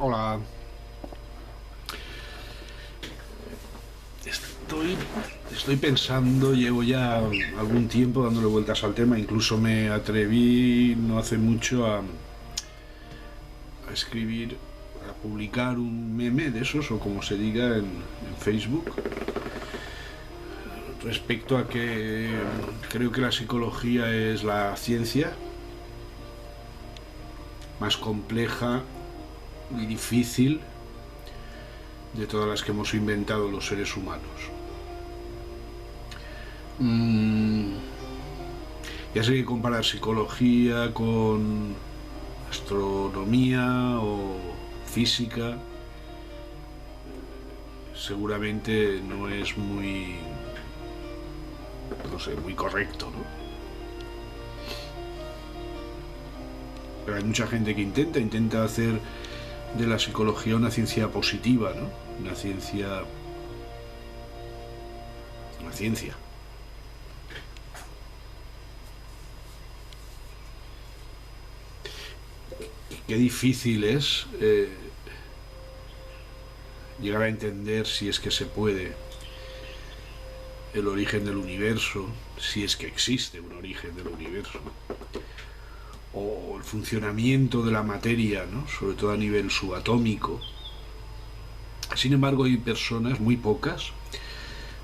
Hola. Estoy pensando, llevo ya algún tiempo dándole vueltas al tema, incluso me atreví no hace mucho a escribir, a publicar un meme de esos, o como se diga en Facebook, respecto a que creo que la psicología es la ciencia más compleja y difícil de todas las que hemos inventado los seres humanos. Ya sé que comparar psicología con astronomía o física seguramente no es muy, no sé, muy correcto, ¿no? Pero hay mucha gente que intenta hacer de la psicología una ciencia positiva, ¿no? Una ciencia. Qué difícil es llegar a entender, si es que se puede, el origen del universo, si es que existe un origen del universo, o el funcionamiento de la materia, ¿no? Sobre todo a nivel subatómico. Sin embargo, hay personas, muy pocas,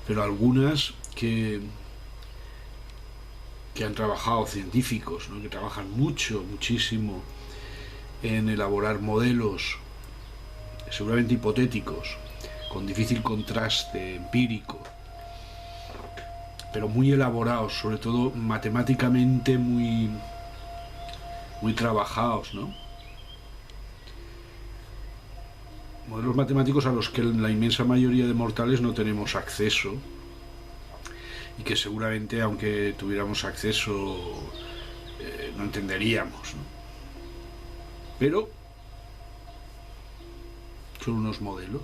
pero algunas que han trabajado, científicos, ¿no? Que trabajan muchísimo en elaborar modelos seguramente hipotéticos, con difícil contraste empírico, pero muy elaborados, sobre todo matemáticamente muy trabajados, ¿no? Modelos matemáticos a los que la inmensa mayoría de mortales no tenemos acceso, y que seguramente, aunque tuviéramos acceso, no entenderíamos, ¿no? Pero son unos modelos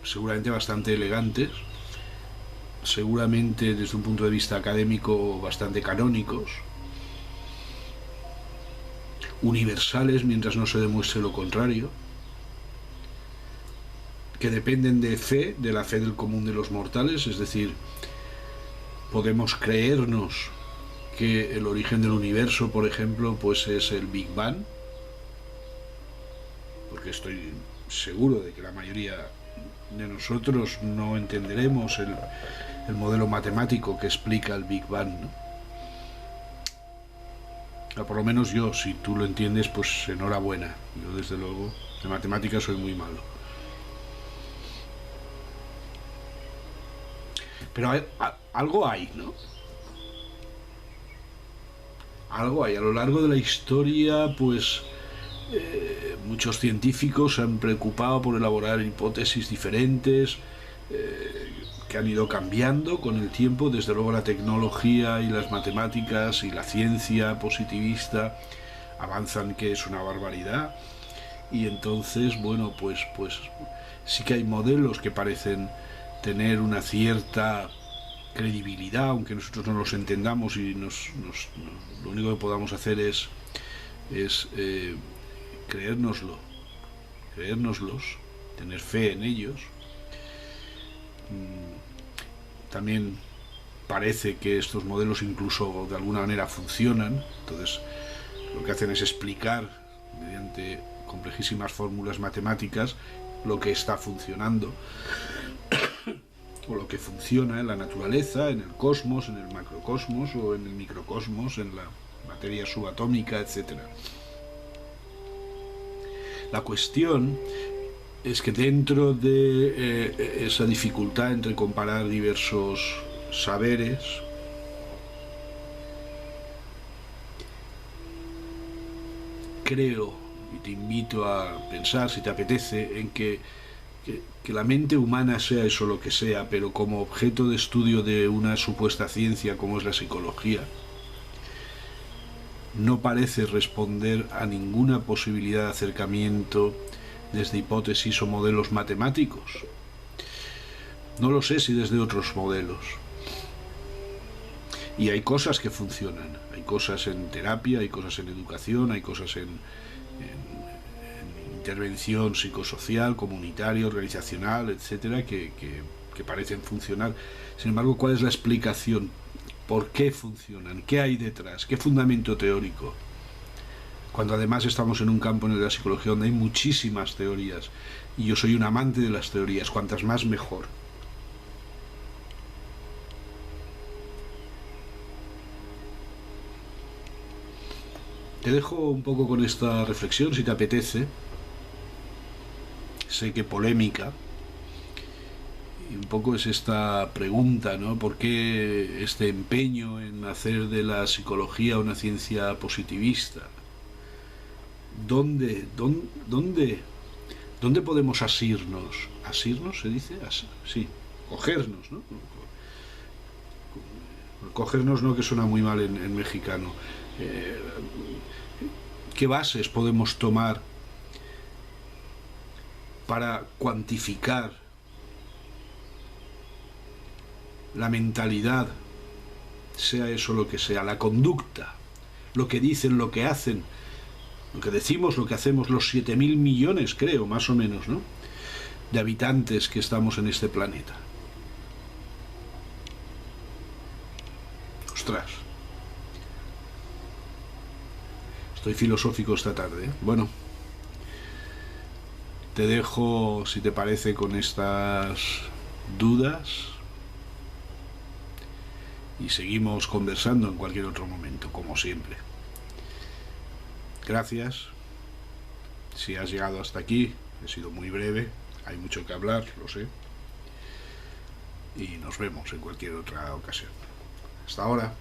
seguramente bastante elegantes, seguramente desde un punto de vista académico bastante canónicos, universales mientras no se demuestre lo contrario, que dependen de la fe del común de los mortales. Es decir, podemos creernos que el origen del universo, por ejemplo, pues es el Big Bang, porque estoy seguro de que la mayoría de nosotros no entenderemos el modelo matemático que explica el Big Bang, ¿no? Por lo menos yo, si tú lo entiendes, pues enhorabuena. Yo, desde luego, de matemáticas soy muy malo. Pero algo hay, ¿no? Algo hay. A lo largo de la historia, pues muchos científicos se han preocupado por elaborar hipótesis diferentes, que han ido cambiando con el tiempo. Desde luego la tecnología y las matemáticas y la ciencia positivista avanzan, que es una barbaridad, y entonces, bueno, pues sí que hay modelos que parecen tener una cierta credibilidad, aunque nosotros no los entendamos, y lo único que podamos hacer es creérnoslos, tener fe en ellos. También parece que estos modelos incluso de alguna manera funcionan. Entonces lo que hacen es explicar mediante complejísimas fórmulas matemáticas lo que está funcionando o lo que funciona en la naturaleza, en el cosmos, en el macrocosmos o en el microcosmos, en la materia subatómica, etc. La cuestión es que dentro de esa dificultad entre comparar diversos saberes, creo, y te invito a pensar, si te apetece, en que la mente humana sea eso lo que sea, pero como objeto de estudio de una supuesta ciencia como es la psicología, no parece responder a ninguna posibilidad de acercamiento desde hipótesis o modelos matemáticos. No lo sé si desde otros modelos. Y hay cosas que funcionan, hay cosas en terapia, hay cosas en educación, hay cosas en intervención psicosocial, comunitaria, organizacional, etcétera, que parecen funcionar. Sin embargo, ¿cuál es la explicación? ¿Por qué funcionan? ¿Qué hay detrás? ¿Qué fundamento teórico? Cuando además estamos en un campo en el de la psicología donde hay muchísimas teorías, y yo soy un amante de las teorías, cuantas más mejor. Te dejo un poco con esta reflexión, si te apetece. Sé que polémica. Y un poco es esta pregunta, ¿no? ¿Por qué este empeño en hacer de la psicología una ciencia positivista? ¿Dónde podemos asirnos? ¿Asirnos se dice? Sí, cogernos, ¿no? Cogernos no, que suena muy mal en mexicano. ¿Qué bases podemos tomar para cuantificar la mentalidad, sea eso lo que sea, la conducta, lo que dicen, lo que hacen, lo que decimos, lo que hacemos, los 7.000 millones, creo, más o menos, ¿no?, de habitantes que estamos en este planeta? Ostras. Estoy filosófico esta tarde, ¿eh? Bueno, te dejo, si te parece, con estas dudas y seguimos conversando en cualquier otro momento, como siempre. Gracias. Si has llegado hasta aquí, he sido muy breve, hay mucho que hablar, lo sé. Y nos vemos en cualquier otra ocasión. Hasta ahora.